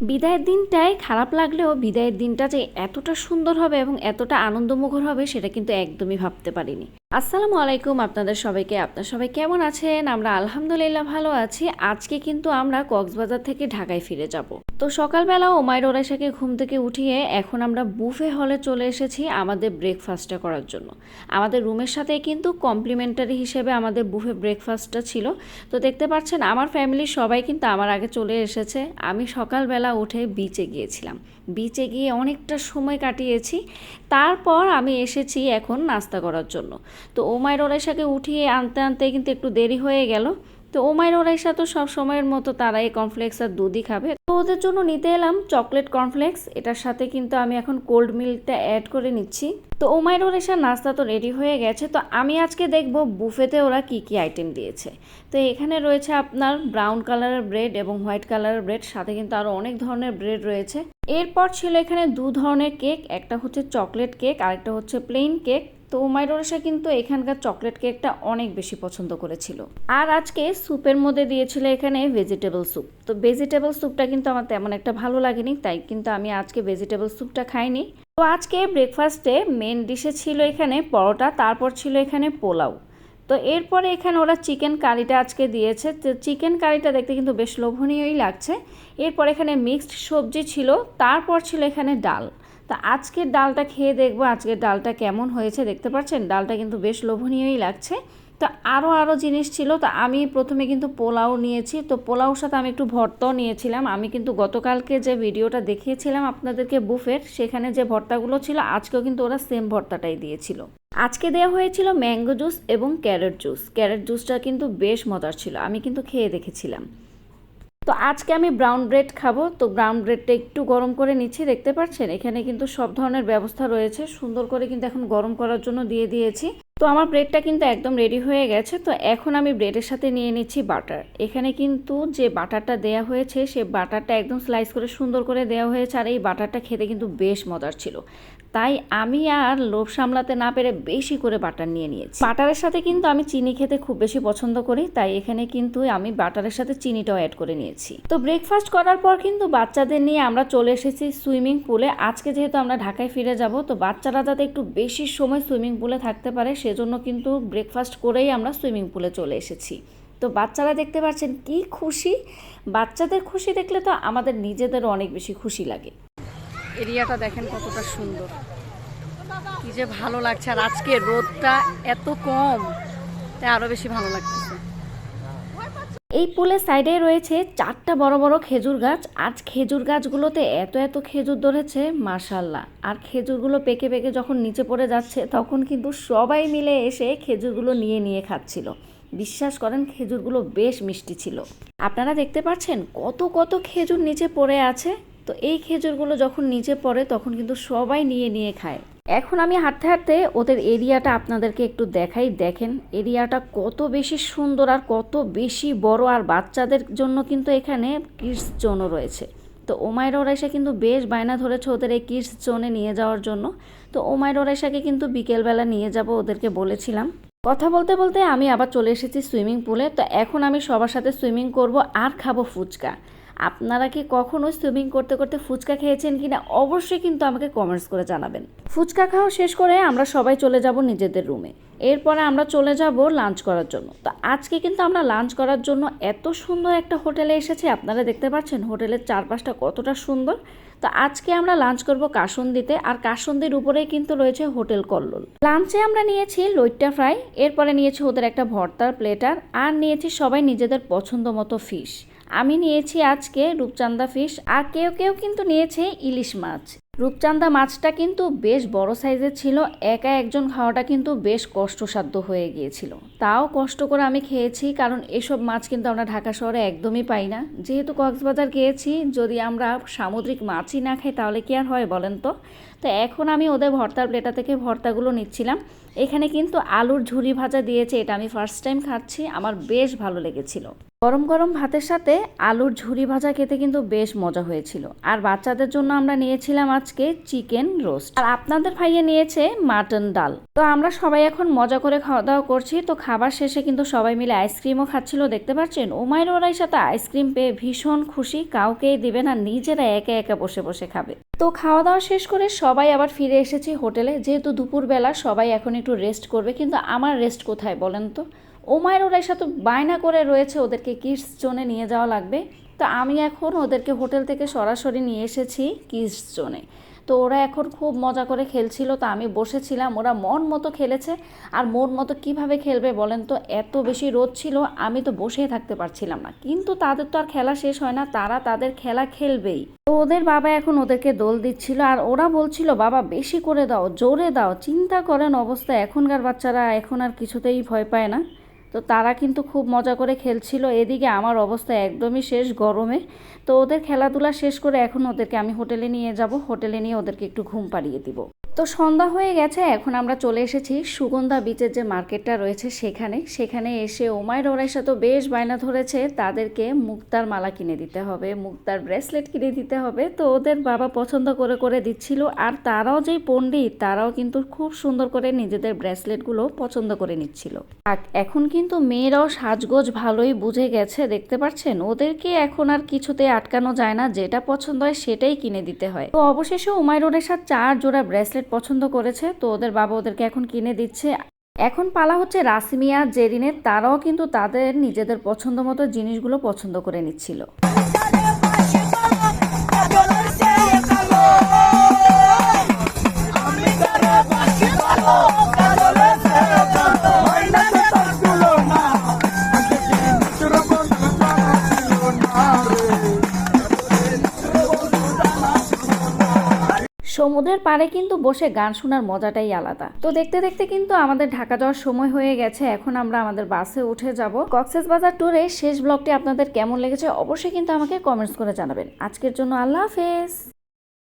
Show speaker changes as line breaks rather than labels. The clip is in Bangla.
বিদায়ের দিনটায় খারাপ লাগলেও বিদায়ের দিনটা যে এতটা সুন্দর হবে এবং এতটা আনন্দমুখর হবে সেটা কিন্তু একদমই ভাবতে পারিনি। আসসালামু আলাইকুম আপনাদের সবাইকে। আপনারা সবাই কেমন আছেন? আমরা আলহামদুলিল্লাহ ভালো আছি। আজকে কিন্তু আমরা কক্সবাজার থেকে ঢাকায় ফিরে যাব। তো সকালবেলা ওমাইর ওরাইশাকে ঘুম থেকে উঠিয়ে এখন আমরা বুফে হলে চলে এসেছি আমাদের ব্রেকফাস্টটা করার জন্য। আমাদের রুমের সাথে কিন্তু কমপ্লিমেন্টারি হিসেবে আমাদের বুফে ব্রেকফাস্টটা ছিল। তো দেখতে পাচ্ছেন আমার ফ্যামিলির সবাই কিন্তু আমার আগে চলে এসেছে। আমি সকালবেলা উঠে বিচে গিয়েছিলাম, বিচে গিয়ে অনেকটা সময় কাটিয়েছি। তারপর আমি এসেছি এখন নাস্তা করার জন্য। তো ওমাইর ওরাইশাকে উঠিয়ে আনতে আনতে কিন্তু একটু দেরি হয়ে গেল। তো ওমাইর ওরাইশা তো সব সময়ের মতো তারা এই কর্নফ্লেক্স আর দুধই খাবে, তো ওদের জন্য নিতে এলাম চকলেট কর্নফ্লেক্স। এটার সাথে কিন্তু আমি এখন কোল্ড মিল্কটা অ্যাড করে নিচ্ছি। তো ওমাইর ওরাইশার নাস্তা তো রেডি হয়ে গেছে। তো আমি আজকে দেখব বুফেতে ওরা কি কি আইটেম দিয়েছে। তো এখানে রয়েছে আপনার ব্রাউন কালারের ব্রেড এবং হোয়াইট কালারের ব্রেড, সাথে কিন্তু আরও অনেক ধরনের ব্রেড রয়েছে। এরপর ছিল এখানে দু ধরনের কেক, একটা হচ্ছে চকলেট কেক আর একটা হচ্ছে প্লেন কেক। তো ওমাইর ওরাইশা কিন্তু এখানকার চকলেট কেকটা অনেক বেশি পছন্দ করেছিল। আর আজকে স্যুপের মধ্যে দিয়েছিল এখানে ভেজিটেবল স্যুপ। তো ভেজিটেবল স্যুপটা কিন্তু আমার তেমন একটা ভালো লাগেনি, তাই কিন্তু আমি আজকে ভেজিটেবল স্যুপটা খাইনি। তো আজকে ব্রেকফাস্টে মেন ডিশে ছিল এখানে পরোটা, তারপর ছিল এখানে পোলাও। তো এরপরে এখানে ওরা চিকেন কারিটা আজকে দিয়েছে। তো চিকেন কারিটা দেখতে কিন্তু বেশ লোভনীয়ই লাগছে। এরপর এখানে মিক্সড সবজি ছিল, তারপর ছিল এখানে ডাল। তা আজকের ডালটা খেয়ে দেখবো আজকের ডালটা কেমন হয়েছে। দেখতে পাচ্ছেন ডালটা কিন্তু বেশ লোভনীয়ই লাগছে। তো আরও জিনিস ছিল। তো আমি প্রথমে কিন্তু পোলাও নিয়েছি। তো পোলাওর সাথে আমি একটু ভর্তাও নিয়েছিলাম। আমি কিন্তু গতকালকে যে ভিডিওটা দেখিয়েছিলাম আপনাদেরকে বুফের, সেখানে যে ভর্তাগুলো ছিল আজকেও কিন্তু ওরা সেম ভর্তাটাই দিয়েছিল। আজকে দেওয়া হয়েছিল ম্যাঙ্গো জুস এবং ক্যারট জুস। ক্যারট জুসটা কিন্তু বেশ মজার ছিল, আমি কিন্তু খেয়ে দেখেছিলাম। তো আজকে আমি ব্রাউন ব্রেড খাবো। তো ব্রাউন ব্রেডটা একটু গরম করে নিচ্ছি। দেখতে পাচ্ছেন এখানে কিন্তু সব ধরনের ব্যবস্থা রয়েছে, সুন্দর করে কিন্তু এখন গরম করার জন্য দিয়ে দিয়েছি। তো আমার ব্রেডটা কিন্তু একদম রেডি হয়ে গেছে। তো এখন আমি ব্রেডের সাথে নিয়ে নিচ্ছি বাটার। এখানে কিন্তু যে বাটারটা দেয়া হয়েছে সে বাটারটা একদম স্লাইস করে সুন্দর করে দেওয়া হয়েছে, আর এই বাটারটা খেতে কিন্তু বেশ মজার ছিল। তাই আমি আর লোভ সামলাতে না পেরে বেশি করে বাটার নিয়ে নিয়েছি। বাটারের সাথে কিন্তু আমি চিনি খেতে খুব বেশি পছন্দ করি, তাই এখানে কিন্তু আমি বাটারের সাথে চিনিটাও অ্যাড করে নিয়েছি। তো ব্রেকফাস্ট করার পর কিন্তু বাচ্চাদের নিয়ে আমরা চলে এসেছি সুইমিং পুলে। আজকে যেহেতু আমরা ঢাকায় ফিরে যাব, তো বাচ্চারা যাতে একটু বেশি সময় সুইমিং পুলে থাকতে পারে সেজন্য কিন্তু ব্রেকফাস্ট করেই আমরা সুইমিং পুলে চলে এসেছি। তো বাচ্চারা দেখতে পাচ্ছেন কি খুশি। বাচ্চাদের খুশি দেখলে তো আমাদের নিজেদেরও অনেক বেশি খুশি লাগে। এরিয়াটা দেখেন কতটা সুন্দর, কি যে ভালো লাগছে। আর আজকে রোদটা এত কম, তাই আরো বেশি ভালো লাগতেছে। এই পুলের সাইডে রয়েছে 4টা বড় বড় খেজুর গাছ। আজ খেজুর গাছগুলোতে এত খেজুর ধরেছে মাশাআল্লাহ। আর খেজুরগুলো পেকে পেকে যখন নিচে পড়ে যাচ্ছে তখন কিন্তু সবাই মিলে এসে খেজুরগুলো নিয়ে খাচ্ছিল। বিশ্বাস করেন খেজুরগুলো বেশ মিষ্টি ছিল। আপনারা দেখতে পাচ্ছেন কত খেজুর নিচে পড়ে আছে। তো এই খেজুরগুলো যখন নিচে পড়ে তখন কিন্তু সবাই নিয়ে খায়। এখন আমি হাঁটতে হাঁটতে ওদের এরিয়াটা আপনাদেরকে একটু দেখাই। দেখেন এরিয়াটা কত বেশি সুন্দর আর কত বেশি বড়। আর বাচ্চাদের জন্য কিন্তু এখানে কিডস জোনও রয়েছে। তো ওমাইর ওরাইশা কিন্তু বেশ বায়না ধরেছে ওদের এই কিডস জোনে নিয়ে যাওয়ার জন্য। তো ওমাইর ওরাইশাকে কিন্তু বিকেলবেলা নিয়ে যাব ওদেরকে বলেছিলাম। কথা বলতে বলতে আমি আবার চলে এসেছি সুইমিং পুলে। তো এখন আমি সবার সাথে সুইমিং করব আর খাবো ফুচকা। আপনারা কি কখনো সুইমিং করতে করতে ফুচকা খেয়েছেন কিনা অবশ্যই কিন্তু আমাকে কমেন্টস করে জানাবেন। ফুচকা খাওয়া শেষ করে আমরা সবাই চলে যাব নিজেদের রুমে। এরপরে আমরা চলে যাব লাঞ্চ করার জন্য। তো আজকে কিন্তু আমরা লাঞ্চ করার জন্য এত সুন্দর একটা হোটেলে এসেছি। আপনারা দেখতে পাচ্ছেন হোটেলের চারপাশটা কতটা সুন্দর। তো আজকে আমরা লাঞ্চ করব কাসন্দিতে, আর কাসন্দির উপরেই কিন্তু রয়েছে হোটেল কল্লোল। লাঞ্চে আমরা নিয়েছি লইট্টা ফ্রাই, এরপরে নিয়েছি ওদের একটা ভর্তার প্লেটার, আর নিয়েছি সবাই নিজেদের পছন্দ মতো ফিশ। আমি নিয়েছি আজকে রূপচাঁদা ফিশ, আর কেউ কিন্তু নিয়েছে ইলিশ মাছ। রূপচাঁদা মাছটা কিন্তু বেশ বড় সাইজের ছিল, একা একজন খাওয়াটা কিন্তু বেশ কষ্টসাধ্য হয়ে গিয়েছিল। তাও কষ্ট করে আমি খেয়েছি, কারণ এসব মাছ কিন্তু আমরা ঢাকা শহরে একদমই পাই না। যেহেতু কক্সবাজার গিয়েছি, যদি আমরা সামুদ্রিক মাছই না খাই তাহলে কি আর হয় বলেন তো। তো এখন আমি ওদের ভর্তার প্লেটা থেকে ভর্তাগুলো নিচ্ছিলাম। এখানে কিন্তু আলুর ঝুরি ভাজা দিয়েছে, এটা আমি ফার্স্ট টাইম খাচ্ছি, আমার বেশ ভালো লেগেছিল। গরম গরম ভাতের সাথে আলুর ঝুরি ভাজা খেতে কিন্তু বেশ মজা হয়েছিল। আর বাচ্চাদের জন্য আমরা নিয়েছিলাম আজকে চিকেন রোস্ট, আর আপনাদের ভাইয়া নিয়েছে মাটন ডাল। তো আমরা সবাই এখন মজা করে খাওয়া দাওয়া করছি। তো খাবার শেষে কিন্তু সবাই মিলে আইসক্রিমও খাচ্ছিল, দেখতে পাচ্ছেন। ওমাইর ওরাই সাথে আইসক্রিম পেয়ে ভীষণ খুশি, কাউকেই দিবে না, নিজেরা একা একা বসে বসে খাবে। তো খাওয়া দাওয়া শেষ করে সবাই আবার ফিরে এসেছি হোটেলে, যেহেতু দুপুরবেলা সবাই এখন একটু রেস্ট করবে। কিন্তু আমার রেস্ট কোথায় বলেন তো? ওমায়ের ওরাই সাথে বায়না করে রয়েছে ওদেরকে কিডস জোনে নিয়ে যাওয়া লাগবে। তো আমি এখন ওদেরকে হোটেল থেকে সরাসরি নিয়ে এসেছি কিডস জোনে। তো ওরা এখন খুব মজা করে খেলছিল, তো আমি বসেছিলাম। ওরা মন মতো খেলেছে। আর মন মতো কিভাবে খেলবে বলেন তো? এত বেশি রোদ ছিল, আমি তো বসেই থাকতে পারছিলাম না। কিন্তু তাদের তো আর খেলা শেষ হয় না, তারা তাদের খেলা খেলবেই। তো ওদের বাবা এখন ওদেরকে দোল দিচ্ছিল, আর ওরা বলছিল বাবা বেশি করে দাও, জোরে দাও। চিন্তা করেন অবস্থা, এখনকার বাচ্চারা এখন আর কিছুতেই ভয় পায় না। তো তারা কিন্তু খুব মজা করে খেলছিল। এদিকে আমার অবস্থা একদমই শেষ গরমে। তো ওদের খেলাধুলা শেষ করে এখন ওদেরকে আমি হোটেলে নিয়ে যাব, হোটেলে নিয়ে ওদেরকে একটু ঘুম পাড়িয়ে দিব। তো সন্ধ্যা হয়ে গেছে, এখন আমরা চলে এসেছি সুগন্ধা বিচের যে মার্কেটটা রয়েছে সেখানে এসে ওমায়ের ওরাই সাথে বেশ বায়না ধরেছে তাদেরকে মুক্তার মালা কিনে দিতে হবে, মুক্তার ব্রেসলেট কিনে দিতে হবে। তো ওদের বাবা পছন্দ করে করে দিচ্ছিল। আর তারাও যে পণ্ডিত, তারাও কিন্তু খুব সুন্দর করে নিজেদের ব্রেসলেটগুলো পছন্দ করে নিচ্ছিল। এখন কিন্তু মেয়েরাও সাজগোজ ভালোই বুঝে গেছে, দেখতে পাচ্ছেন। ওদেরকে এখন আর কিছুতে আটকানো যায় না, যেটা পছন্দ হয় সেটাই কিনে দিতে হয়। তো অবশেষে উমাইর ওদের সাথে 4 জোড়া ব্রেসলেট পছন্দ করেছে, তো ওদের বাবা ওদেরকে এখন কিনে দিচ্ছে। এখন পালা হচ্ছে রাসমিয়া জেরিনের, তারাও কিন্তু তাদের নিজেদের পছন্দ মতো জিনিসগুলো পছন্দ করে নিচ্ছিল। সমুদ্রের পাড়ে কিন্তু বসে গান শোনার মজাটাই আলাদা। তো দেখতে দেখতে কিন্তু আমাদের ঢাকা যাওয়ার সময় হয়ে গেছে। এখন আমরা আমাদের বাসে উঠে যাব। কক্সবাজার ট্যুরে শেষ ব্লগটি আপনাদের কেমন লেগেছে অবশ্যই কিন্তু আমাকে কমেন্টস করে জানাবেন। আজকের জন্য আল্লাহ হাফেজ।